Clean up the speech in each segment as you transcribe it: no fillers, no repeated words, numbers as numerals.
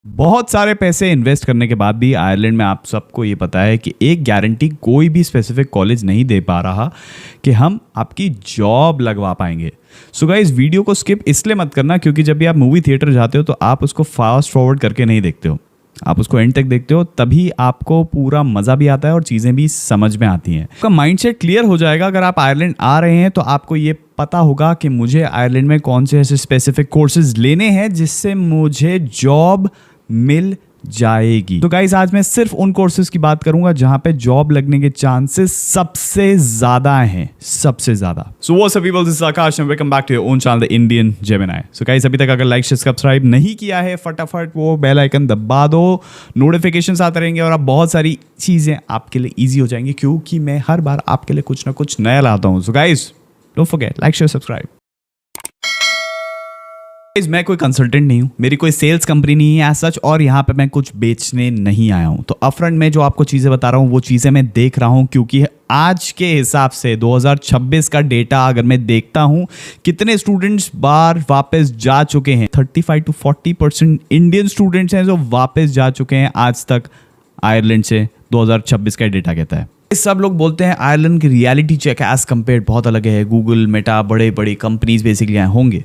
बहुत सारे पैसे इन्वेस्ट करने के बाद भी आयरलैंड में आप सबको ये पता है कि एक गारंटी कोई भी स्पेसिफिक कॉलेज नहीं दे पा रहा कि हम आपकी जॉब लगवा पाएंगे। सो गाइस, वीडियो को स्किप इसलिए मत करना क्योंकि जब भी आप मूवी थिएटर जाते हो तो आप उसको फास्ट फॉरवर्ड करके नहीं देखते हो, आप उसको एंड तक देखते हो, तभी आपको पूरा मज़ा भी आता है और चीज़ें भी समझ में आती हैं। आपका माइंडसेट क्लियर हो जाएगा। अगर आप आयरलैंड आ रहे हैं तो आपको ये पता होगा कि मुझे आयरलैंड में कौन से ऐसे स्पेसिफिक कोर्सेज लेने हैं जिससे मुझे जॉब मिल जाएगी। तो गाइस, आज मैं सिर्फ उन कोर्सेज की बात करूंगा जहां पे जॉब लगने के चांसेस सबसे ज्यादा हैं, सबसे ज्यादा। So what's up people, this is Akash and welcome back to your own channel the Indian Gemini. So guys, अभी तक अगर लाइक शेयर सब्सक्राइब नहीं किया है, फटाफट वो बेल आइकन दबा दो, नोटिफिकेशंस आते रहेंगे और अब बहुत सारी चीजें आपके लिए ईजी हो जाएंगी क्योंकि मैं हर बार आपके लिए कुछ ना कुछ नया लाता हूं। So guys, don't forget like share subscribe. मैं कोई कंसल्टेंट नहीं हूं, मेरी कोई सेल्स कंपनी नहीं है एज सच, और यहाँ पे मैं कुछ बेचने नहीं आया हूं। तो अपफ्रंट में जो आपको चीज़ें बता रहा हूं वो चीज़ें मैं देख रहा हूं क्योंकि आज के हिसाब से 2026 का डेटा अगर मैं देखता हूं कितने स्टूडेंट्स बाहर वापस जा चुके हैं, 35 to 40% इंडियन स्टूडेंट्स हैं जो वापस जा चुके हैं आज तक आयरलैंड से। 2026 का डेटा कहता है। सब लोग बोलते हैं आयरलैंड की रियलिटी चेक एज कम्पेयर बहुत अलग है। गूगल, मेटा, बड़े बड़ी कंपनीज बेसिकली यहाँ होंगे,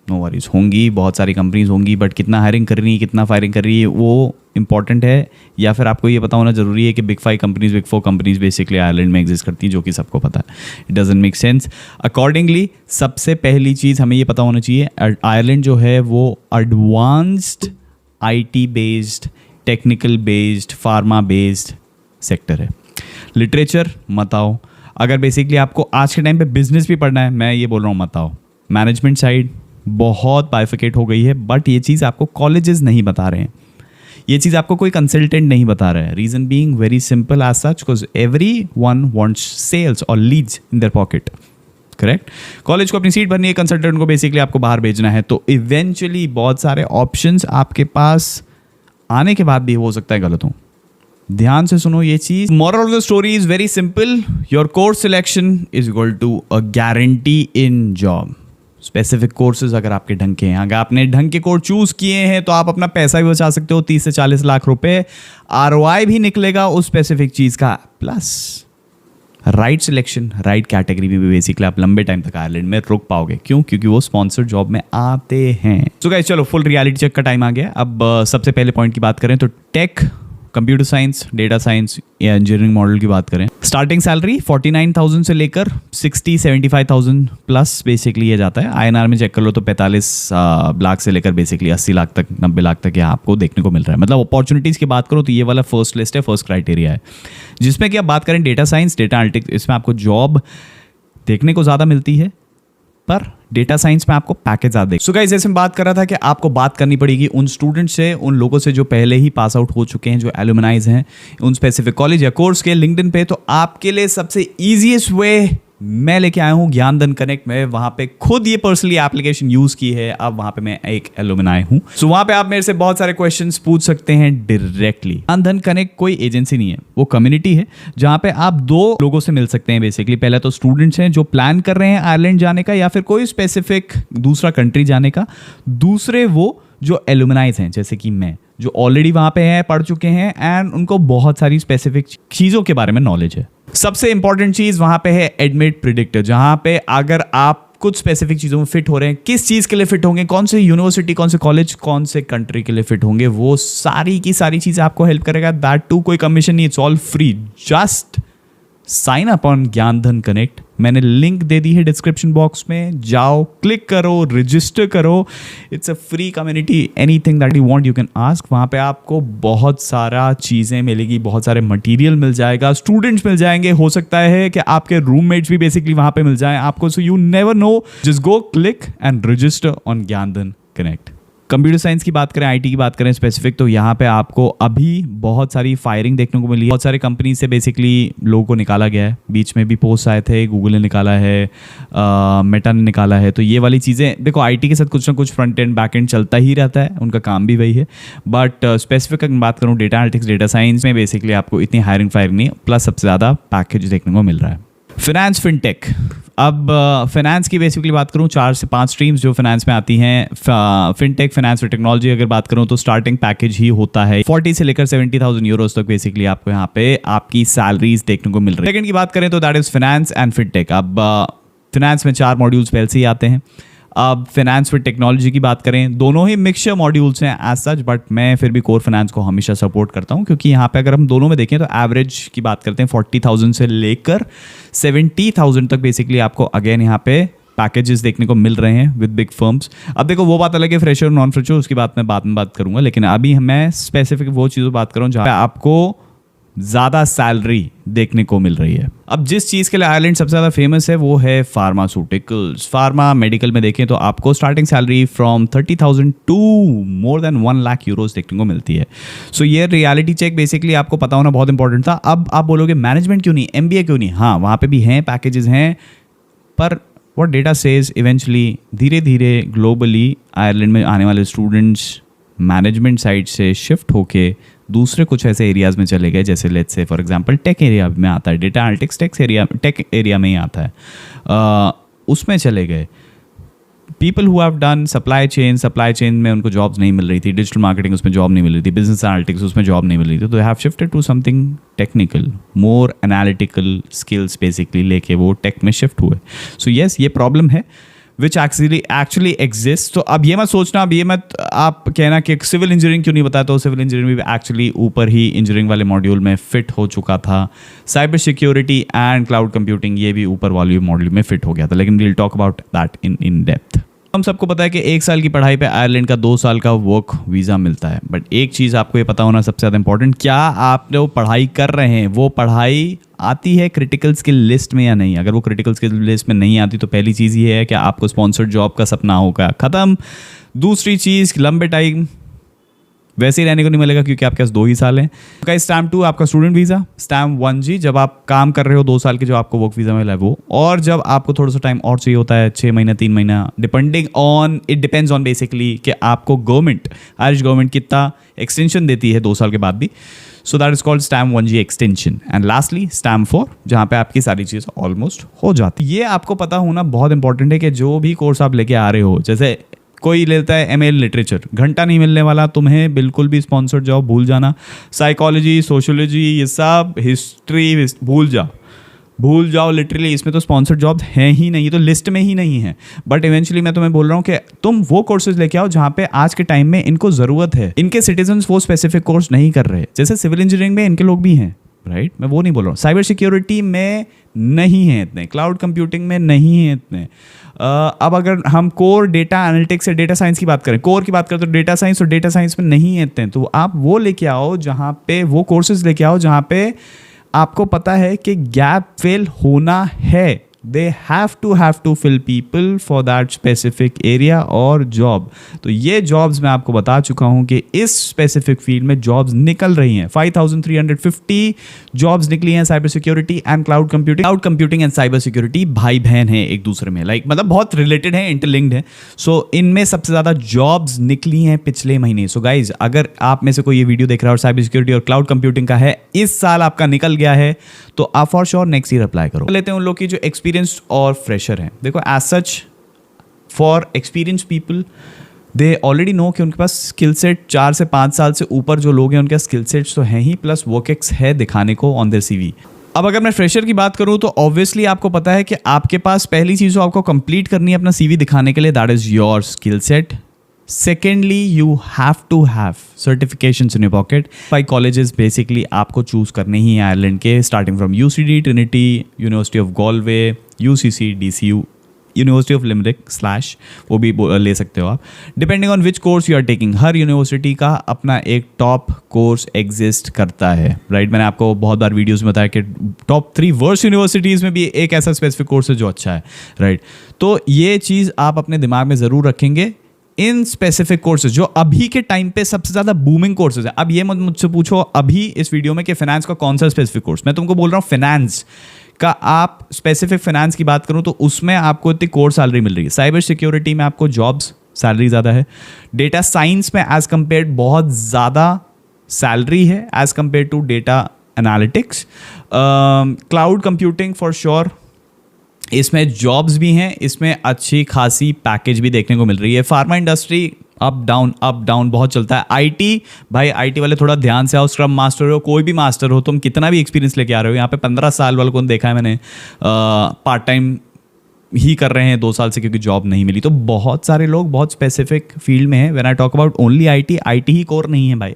नो वरीज, होंगी, बहुत सारी कंपनीज होंगी, बट कितना हायरिंग कर रही है, कितना फायरिंग कर रही है वो इंपॉर्टेंट है। या फिर आपको ये पता होना जरूरी है कि big 5 companies, big 4 companies basically Ireland में एग्जिस्ट करती हैं, जो कि सबको पता है। It doesn't make sense. Accordingly सबसे पहली चीज़ हमें ये पता होना चाहिए, आयरलैंड जो है वो advanced IT based, technical based, pharma based sector है। लिटरेचर मत आओ। अगर बेसिकली आपको आज के टाइम पे बिजनेस भी पढ़ना है, मैं ये बोल रहा हूँ मत आओ। मैनेजमेंट साइड बहुत बाइफिकेट हो गई है, बट ये चीज़ आपको कॉलेजेस नहीं बता रहे हैं, ये चीज़ आपको कोई कंसल्टेंट नहीं बता रहा है। Reason being very simple as such, because everyone wants sales और leads in their pocket, correct. College को अपनी सीट भरनी है, कंसल्टेंट को बेसिकली आपको बाहर भेजना है, तो इवेंचुअली बहुत सारे ऑप्शंस आपके पास आने के बाद भी हो सकता है गलत हो। ध्यान से सुनो ये चीज। Moral of the story is very simple, your course selection is equal to a guarantee in job. Specific courses अगर आपके ढंग के हैं, अगर आपने ढंग के कोर्स चूज किए हैं तो आप अपना पैसा भी बचा सकते हो, 30 से 40 लाख रुपए ROI भी निकलेगा उस स्पेसिफिक चीज का, plus right selection, right category में भी बेसिकली आप लंबे टाइम तक आयरलैंड में रुक पाओगे। क्यों? क्योंकि वो स्पॉन्सर्ड जॉब में आते हैं। सो गाइस, चलो फुल रियलिटी चेक का टाइम आ गया। अब सबसे पहले पॉइंट की बात करें तो tech, computer science, data science या इंजीनियरिंग मॉडल की बात करें, स्टार्टिंग सैलरी 49,000 से लेकर 60-75,000 प्लस बेसिकली ये जाता है। INR में चेक कर लो तो 45 लाख से लेकर बेसिकली 80 लाख तक, 90 लाख तक यहाँ आपको देखने को मिल रहा है। मतलब अपॉर्चुनिटीज़ की बात करो तो ये वाला फर्स्ट लिस्ट है, फर्स्ट क्राइटेरिया है। जिसमें कि आप बात करें डेटा साइंस, डेटा एनालिटिक्स, इसमें आपको जॉब देखने को ज़्यादा मिलती है, पर डेटा साइंस में आपको पैकेज ज़्यादा देगा। सो गाइस, जैसे मैं बात कर रहा था कि आपको बात करनी पड़ेगी उन स्टूडेंट्स से, उन लोगों से जो पहले ही पास आउट हो चुके हैं, जो एलुमनाइज हैं उन स्पेसिफिक कॉलेज या कोर्स के, लिंक्डइन पे। तो आपके लिए सबसे ईजीएस्ट वे मैं लेके आया हूँ ज्ञानधन कनेक्ट में। वहाँ पे खुद ये पर्सनली एप्लीकेशन यूज़ की है, अब वहाँ पे मैं एक एलुमनाई हूँ। सो वहाँ पे आप मेरे से बहुत सारे क्वेश्चंस पूछ सकते हैं डायरेक्टली। ज्ञानधन कनेक्ट कोई एजेंसी नहीं है, वो कम्युनिटी है जहाँ पे आप दो लोगों से मिल सकते हैं बेसिकली। पहले तो स्टूडेंट्स हैं जो प्लान कर रहे हैं आयरलैंड जाने का या फिर कोई स्पेसिफिक दूसरा कंट्री जाने का, दूसरे वो जो एलुमनाइज हैं जैसे कि मैं, जो ऑलरेडी वहाँ पे हैं, पढ़ चुके हैं एंड उनको बहुत सारी स्पेसिफिक चीज़ों के बारे में नॉलेज है। सबसे इंपॉर्टेंट चीज़ वहाँ पे है एडमिट प्रिडिक्टर, जहाँ पे अगर आप कुछ स्पेसिफिक चीज़ों में फिट हो रहे हैं, किस चीज़ के लिए फिट होंगे, कौन से यूनिवर्सिटी, कौन से कॉलेज, कौन से कंट्री के लिए फिट होंगे, वो सारी की सारी चीज़ें आपको हेल्प करेगा। दैट टू कोई कमीशन नहीं, it's all free. Just sign up on Gyandhan connect. मैंने लिंक दे दी है डिस्क्रिप्शन बॉक्स में, जाओ, क्लिक करो, रजिस्टर करो। It's a free community, anything that you want you can ask. वहाँ पे आपको बहुत सारा चीज़ें मिलेगी, बहुत सारे मटेरियल मिल जाएगा, स्टूडेंट्स मिल जाएंगे, हो सकता है कि आपके रूममेट्स भी बेसिकली वहाँ पे मिल जाएं आपको। So you never know, just go, click and register on Gyandhan connect. Computer science की बात करें, IT की बात करें स्पेसिफिक, तो यहाँ पे आपको अभी बहुत सारी फायरिंग देखने को मिली है। बहुत सारे कंपनी से बेसिकली लोगों को निकाला गया है, बीच में भी पोस्ट आए थे, गूगल ने निकाला है, मेटा ने निकाला है। तो ये वाली चीज़ें देखो, IT के साथ कुछ ना कुछ फ्रंट एंड बैक एंड चलता ही रहता है, उनका काम भी वही है। बट स्पेसिफिक अगर बात करूँ डेटा एनालिटिक्स, डेटा साइंस में बेसिकली आपको इतनी हायरिंग फायरिंग नहीं, प्लस सबसे ज़्यादा पैकेज देखने को मिल रहा है। फिनेंस, फिनटेक, अब फाइनेंस की बेसिकली बात करूँ, 4 से 5 स्ट्रीम्स जो फाइनेंस में आती हैं। फिनटेक, फाइनेंस और टेक्नोलॉजी अगर बात करूँ तो स्टार्टिंग पैकेज ही होता है 40 से लेकर 70,000 यूरोज तक बेसिकली आपको यहाँ पे आपकी सैलरीज देखने को मिल रही है। सेकंड की बात करें तो that is finance and fintech. अब फाइनेंस में 4 मॉड्यूल्स पहले से ही आते हैं। अब फाइनेंस विद टेक्नोलॉजी की बात करें, दोनों ही मिक्सचर मॉड्यूल्स हैं एज सच, बट मैं फिर भी कोर फाइनेंस को हमेशा सपोर्ट करता हूं, क्योंकि यहाँ पे अगर हम दोनों में देखें तो एवरेज की बात करते हैं 40,000 से लेकर 70,000 तक बेसिकली आपको अगेन यहाँ पे पैकेजेस देखने को मिल रहे हैं विद बिग फर्म्स। अब देखो वो बात अलग है, फ्रेशर नॉन फ्रेशर, उसकी बात मैं बाद में बात करूंगा, लेकिन अभी मैं स्पेसिफिक वो चीज़ों बात कर रहा हूँ जहाँ पे आपको ज़्यादा सैलरी देखने को मिल रही है। अब जिस चीज़ के लिए आयरलैंड सबसे ज़्यादा फेमस है वो है फार्मास्यूटिकल्स। फार्मा मेडिकल में देखें तो आपको starting salary from 30,000 to more than 1 lakh euros देखने को मिलती है। सो ये रियलिटी चेक बेसिकली आपको पता होना बहुत इंपॉर्टेंट था। अब आप बोलोगे मैनेजमेंट क्यों नहीं, MBA क्यों नहीं? हाँ, वहाँ पे भी हैं, पैकेजेस हैं, पर व्हाट डेटा सेज इवेंचुअली धीरे धीरे ग्लोबली आयरलैंड में आने वाले स्टूडेंट्स मैनेजमेंट साइड से शिफ्ट होके दूसरे कुछ ऐसे एरियाज में चले गए, जैसे let's say for example take area में आता है, डेटा एनालिटिक्स टेक एरिया में ही आता है, उसमें चले गए। People who have done supply chain में उनको जॉब्स नहीं मिल रही थी, डिजिटल मार्केटिंग उसमें जॉब नहीं मिल रही थी, बिजनेस एनालिटिक्स उसमें जॉब नहीं मिल रही थी, तो they have shifted to something technical, more analytical skills basically लेके वो टेक में शिफ्ट हुए। सो येस, ये प्रॉब्लम है विच एक्चुअली एग्जिस्ट। तो अब ये मत सोचना, अब ये मत आप कहना कि सिविल इंजीनियरिंग क्यों नहीं बताया, तो सिविल इंजीनियरिंग भी एक्चुअली ऊपर ही इंजीनियरिंग वाले मॉड्यूल में फिट हो चुका था। Cyber security and cloud computing ये भी ऊपर वाले मॉड्यूल में फिट हो गया था, लेकिन we'll talk about that in depth. हम सबको पता है कि 1 साल की पढ़ाई पे आयरलैंड का 2 साल का वर्क वीज़ा मिलता है, बट एक चीज़ आपको ये पता होना सबसे ज़्यादा इंपॉर्टेंट, क्या आप जो पढ़ाई कर रहे हैं वो पढ़ाई आती है क्रिटिकल स्किल लिस्ट में या नहीं। अगर वो क्रिटिकल स्किल लिस्ट में नहीं आती तो पहली चीज़ ये है कि आपको स्पॉन्सर्ड जॉब का सपना होगा ख़त्म। दूसरी चीज़, लंबे टाइम वैसे ही रहने को नहीं मिलेगा क्योंकि आपके पास 2 ही साल हैं। का स्टैम्प 2 आपका स्टूडेंट वीज़ा, स्टैम्प 1G जब आप काम कर रहे हो 2 साल के जो आपको वर्क वीज़ा मिला है वो, और जब आपको थोड़ा सा टाइम और चाहिए होता है 6 महीना 3 महीना, इट डिपेंड्स ऑन बेसिकली कि आपको गवर्नमेंट, आयरिश गवर्नमेंट कितना एक्सटेंशन देती है 2 साल के बाद भी। So that is called stamp 1G extension. And lastly stamp 4 जहाँ पे आपकी सारी चीज़ ऑलमोस्ट हो जाती है। ये आपको पता होना बहुत इंपॉर्टेंट है कि जो भी कोर्स आप लेके आ रहे हो, जैसे कोई लेता है MA लिटरेचर, घंटा नहीं मिलने वाला तुम्हें, बिल्कुल भी स्पॉन्सर्ड जॉब भूल जाना। साइकोलॉजी, सोशियोलॉजी, ये सब, हिस्ट्री भूल जाओ लिटरली, इसमें तो स्पॉन्सर्ड जॉब है ही नहीं, तो लिस्ट में ही नहीं है। बट इवेंचुअली मैं तुम्हें बोल रहा हूँ कि तुम वो कोर्सेज लेके आओ जहाँ पे आज के टाइम में इनको ज़रूरत है। इनके सिटीजन्स वो स्पेसिफिक कोर्स नहीं कर रहे, जैसे सिविल इंजीनियरिंग में इनके लोग भी हैं, राइट, मैं वो नहीं बोल रहा हूँ। साइबर सिक्योरिटी में नहीं है इतने, क्लाउड कंप्यूटिंग में नहीं है इतने। अब अगर हम कोर डेटा एनालिटिक्स या डेटा साइंस की बात करें, कोर की बात करें तो डेटा साइंस और डेटा साइंस में नहीं है इतने, तो आप वो लेके आओ जहाँ पे, वो कोर्सेज लेके आओ जहाँ पे आपको पता है कि गैप फिल होना है। They have to fill people for that specific area और जॉब। तो ये जॉब्स मैं आपको बता चुका हूँ कि इस स्पेसिफिक फील्ड में जॉब्स निकल रही हैं। 5,350 जॉब्स निकली हैं cyber security and cloud computing. Cloud computing and cyber security भाई बहन है एक दूसरे में, मतलब बहुत रिलेटेड है, इंटरलिंक्ड है। सो इनमें सबसे ज़्यादा जॉब्स निकली हैं पिछले महीने। सो गाइज, अगर आप में से कोई ये वीडियो देख रहा है और साइबर सिक्योरिटी और क्लाउड कंप्यूटिंग का है, इस साल आपका निकल गया है, तो आप for sure next year apply करो। लेते हैं उन लोग की जो एक्सपीरियंस और फ्रेशर हैं। देखो, as such for experience people, they already know कि उनके पास स्किल सेट 4 से 5 साल से ऊपर जो लोग हैं उनके स्किल सेट्स तो हैं ही, प्लस वर्क एक्स है दिखाने को ऑन देयर CV। अब अगर मैं फ्रेशर की बात करूं तो ऑब्वियसली आपको पता है कि आपके पास पहली चीज़ जो आपको कंप्लीट करनी है अपना CV दिखाने के लिए, that is your skill set. Secondly, you have to have certifications in your pocket. 5 colleges basically आपको चूज करने ही हैं आयरलैंड के, starting from UCD, Trinity, university of Galway, UCC, DCU, university of Limerick / वो भी ले सकते हो आप, depending on which course you are taking. हर यूनिवर्सिटी का अपना एक टॉप कोर्स एग्जिस्ट करता है, राइट। मैंने आपको बहुत बार वीडियोस में बताया कि टॉप 3 वर्स्ट यूनिवर्सिटीज़ में भी एक ऐसा स्पेसिफिक कोर्स है जो अच्छा है, राइट। तो ये चीज़ आप अपने दिमाग में ज़रूर रखेंगे। इन स्पेसिफिक कोर्सेज जो अभी के टाइम पे सबसे ज़्यादा बूमिंग कोर्सेज हैं। अब ये मत मुझसे पूछो अभी इस वीडियो में कि फाइनेंस का कौन सा स्पेसिफिक कोर्स, मैं तुमको बोल रहा हूँ फाइनेंस का। आप स्पेसिफिक फाइनेंस की बात करूँ तो उसमें आपको इतनी कोर सैलरी मिल रही है। साइबर सिक्योरिटी में आपको जॉब्स सैलरी ज़्यादा है। डेटा साइंस में एज कम्पेयर बहुत ज़्यादा सैलरी है as compare to data analytics. Cloud computing for sure इसमें जॉब्स भी हैं, इसमें अच्छी खासी पैकेज भी देखने को मिल रही है। फार्मा इंडस्ट्री अप डाउन बहुत चलता है। आईटी भाई, आईटी वाले थोड़ा ध्यान से आओ। स्क्रम मास्टर हो, कोई भी मास्टर हो, तुम कितना भी एक्सपीरियंस लेके आ रहे हो, यहाँ पे 15 साल वालों को देखा है मैंने, पार्ट टाइम ही कर रहे हैं 2 साल से क्योंकि जॉब नहीं मिली। तो बहुत सारे लोग बहुत स्पेसिफिक फील्ड में हैं। When I talk about only IT, IT he core नहीं है भाई।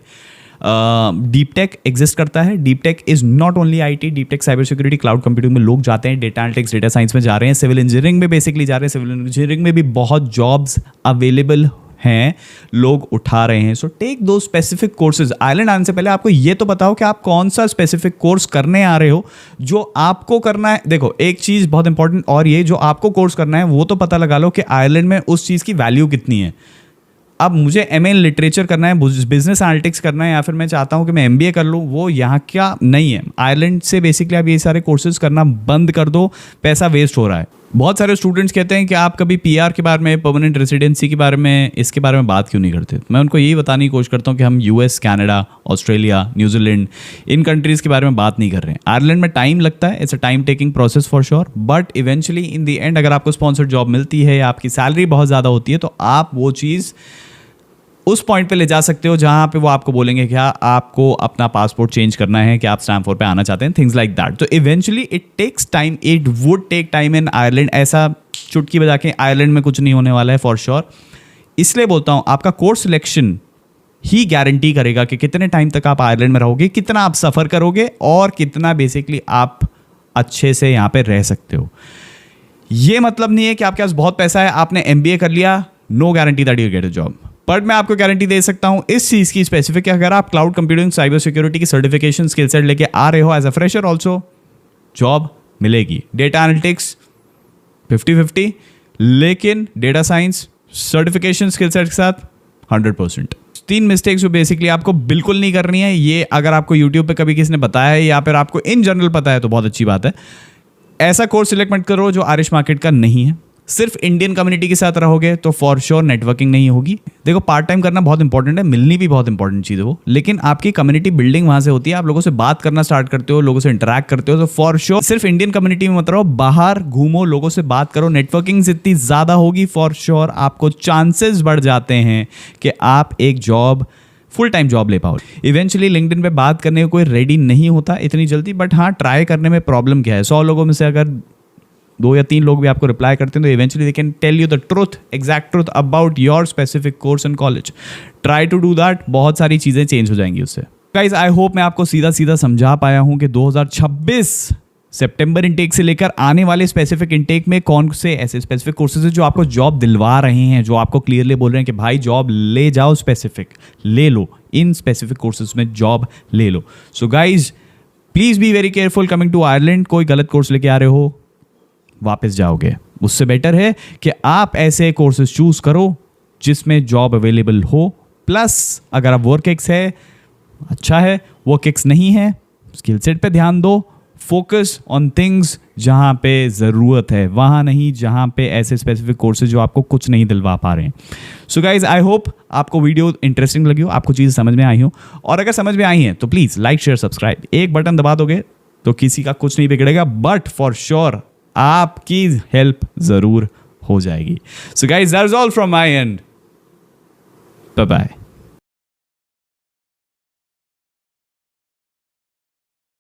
डीप टेक एग्जिस्ट करता है। Deep tech is not only IT, deep tech cyber security, cloud computing में लोग जाते हैं, डेटा एनालिटिक्स, डेटा साइंस में जा रहे हैं, सिविल इंजीनियरिंग में बेसिकली जा रहे हैं। सिविल इंजीनियरिंग में भी बहुत जॉब्स अवेलेबल हैं, लोग उठा रहे हैं। सो टेक दो स्पेसिफिक कोर्सेज। आइलैंड आने से पहले आपको ये तो बताओ कि आप कौन सा स्पेसिफिक कोर्स करने आ रहे हो जो आपको करना है। देखो एक चीज़ बहुत इंपॉर्टेंट और ये, जो आपको कोर्स करना है वो तो पता लगा लो कि आयरलैंड में उस चीज़ की वैल्यू कितनी है। अब मुझे एमए इन लिटरेचर करना है, बिजनेस एनालिटिक्स करना है, या फिर मैं चाहता हूँ कि मैं एमबीए कर लूँ, वो यहाँ क्या नहीं है। आयरलैंड से बेसिकली आप ये सारे कोर्सेज करना बंद कर दो, पैसा वेस्ट हो रहा है। बहुत सारे स्टूडेंट्स कहते हैं कि आप कभी पीआर के बारे में, परमानेंट रेसिडेंसी के बारे में, इसके बारे में बात क्यों नहीं करते। मैं उनको यही बताने की कोशिश करता हूँ कि हम यूएस, कनाडा, ऑस्ट्रेलिया, न्यूजीलैंड, इन कंट्रीज़ के बारे में बात नहीं कर रहे हैं। आयरलैंड में टाइम लगता है, it's a time taking process for sure, but eventually in the end अगर आपको स्पॉन्सर्ड जॉब मिलती है या आपकी सैलरी बहुत ज़्यादा होती है तो आप वो चीज़ उस पॉइंट पे ले जा सकते हो जहाँ पे वो आपको बोलेंगे क्या आपको अपना पासपोर्ट चेंज करना है, कि आप स्टैम्पफोर्ड पे आना चाहते हैं, थिंग्स लाइक दैट। तो eventually it takes time, it would take time in Ireland. ऐसा चुटकी बजा के आयरलैंड में कुछ नहीं होने वाला है फॉर श्योर। इसलिए बोलता हूँ आपका कोर्स सिलेक्शन ही गारंटी करेगा कि कितने टाइम तक आप आयरलैंड में रहोगे, कितना आप सफ़र करोगे और कितना बेसिकली आप अच्छे से यहाँ पे रह सकते हो। ये मतलब नहीं है कि आपके पास बहुत पैसा है, आपने एमबीए कर लिया, no guarantee that you get a job. But मैं आपको गारंटी दे सकता हूं इस चीज़ की स्पेसिफिक, अगर आप क्लाउड कंप्यूटिंग, साइबर सिक्योरिटी की सर्टिफिकेशन स्किल सेट लेके आ रहे हो as a fresher also, job मिलेगी। डेटा एनालिटिक्स 50-50, लेकिन data science certification skill set के साथ 100%। 3 मिस्टेक्स जो बेसिकली आपको बिल्कुल नहीं करनी है, ये अगर आपको यूट्यूब पे कभी किसी ने बताया है या फिर आपको इन जनरल पता है तो बहुत अच्छी बात है। ऐसा कोर्स सिलेक्ट मत करो जो आयरिश मार्केट का नहीं है। सिर्फ इंडियन कम्युनिटी के साथ रहोगे तो फॉर श्योर नेटवर्किंग नहीं होगी। देखो पार्ट टाइम करना बहुत इंपॉर्टेंट है, मिलनी भी बहुत इंपॉर्टेंट चीज़ है वो, लेकिन आपकी कम्युनिटी बिल्डिंग वहाँ से होती है। आप लोगों से बात करना स्टार्ट करते हो, लोगों से इंटरैक्ट करते हो, तो फॉर श्योर सिर्फ इंडियन कम्युनिटी में मत रहो, बाहर घूमो, लोगों से बात करो। नेटवर्किंग जितनी ज़्यादा होगी फॉर श्योर आपको चांसेस बढ़ जाते हैं कि आप एक जॉब, फुल टाइम जॉब ले पाओ। इवेंचुअली लिंक्डइन पे बात करने को कोई रेडी नहीं होता इतनी जल्दी, बट हाँ ट्राई करने में प्रॉब्लम क्या है, 100 लोगों में से अगर 2 या 3 लोग भी आपको रिप्लाई करते हैं तो eventually they can tell you the truth, exact truth about your specific course in college. Try to do that, बहुत सारी चीज़ें चेंज हो जाएंगी उससे। गाइज आई होप मैं आपको सीधा सीधा समझा पाया हूँ कि 2026 सितंबर इंटेक से लेकर आने वाले स्पेसिफिक इंटेक में कौन से ऐसे स्पेसिफिक कोर्सेज हैं जो आपको जॉब दिलवा रहे हैं, जो आपको क्लियरली बोल रहे हैं कि भाई जॉब ले जाओ, स्पेसिफिक ले लो, इन स्पेसिफिक कोर्सेज में जॉब ले लो। So guys please be very careful coming to Ireland. कोई गलत कोर्स लेके आ रहे हो वापस जाओगे। उससे बेटर है कि आप ऐसे कोर्सेज चूज करो जिसमें जॉब अवेलेबल हो, प्लस अगर आप वर्क एक्स है अच्छा है, वर्क एक्स नहीं है स्किल सेट पे ध्यान दो, फोकस ऑन थिंग्स जहाँ पे ज़रूरत है, वहाँ नहीं जहाँ पे ऐसे स्पेसिफिक कोर्सेज जो आपको कुछ नहीं दिलवा पा रहे हैं। सो गाइज आई होप आपको वीडियो इंटरेस्टिंग लगी हो, आपको चीज़ समझ में आई हो, और अगर समझ में आई है तो प्लीज़ लाइक शेयर सब्सक्राइब, एक बटन दबा दोगे तो किसी का कुछ नहीं बिगड़ेगा, बट फॉर श्योर आपकी हेल्प जरूर हो जाएगी। So guys that's all from my end, bye bye.